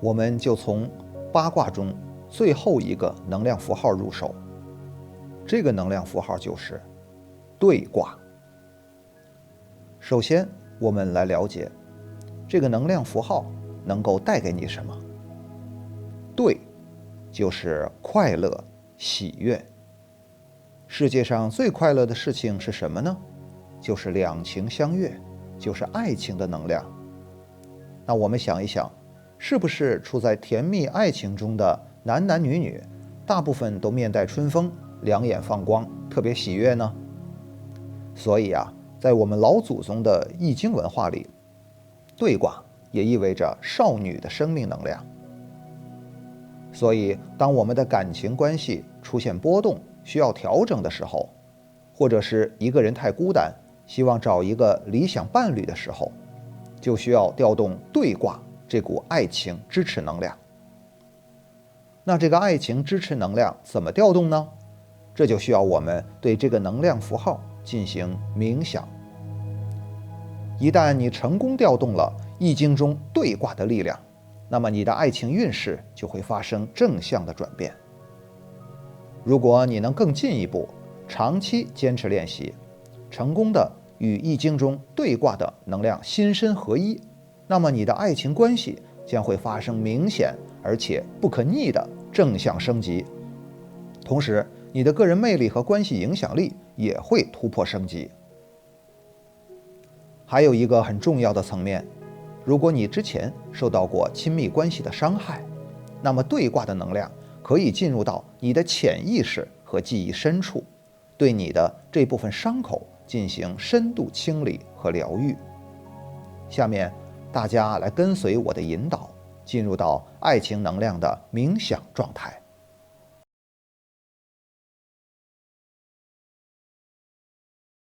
我们就从八卦中最后一个能量符号入手。这个能量符号就是兑卦。首先，我们来了解这个能量符号能够带给你什么。兑就是快乐、喜悦。世界上最快乐的事情是什么呢？就是两情相悦，就是爱情的能量。那我们想一想，是不是处在甜蜜爱情中的男男女女，大部分都面带春风，两眼放光，特别喜悦呢？所以啊，在我们老祖宗的易经文化里，兑卦也意味着少女的生命能量。所以，当我们的感情关系出现波动，需要调整的时候，或者是一个人太孤单，希望找一个理想伴侣的时候，就需要调动兑卦这股爱情支持能量。那这个爱情支持能量怎么调动呢？这就需要我们对这个能量符号进行冥想。一旦你成功调动了易经中兑卦的力量，那么你的爱情运势就会发生正向的转变。如果你能更进一步，长期坚持练习，成功的与易经中兑卦的能量心身合一，那么你的爱情关系将会发生明显而且不可逆的正向升级。同时，你的个人魅力和关系影响力也会突破升级。还有一个很重要的层面，如果你之前受到过亲密关系的伤害，那么兑卦的能量可以进入到你的潜意识和记忆深处，对你的这部分伤口进行深度清理和疗愈。下面大家来跟随我的引导，进入到爱情能量的冥想状态。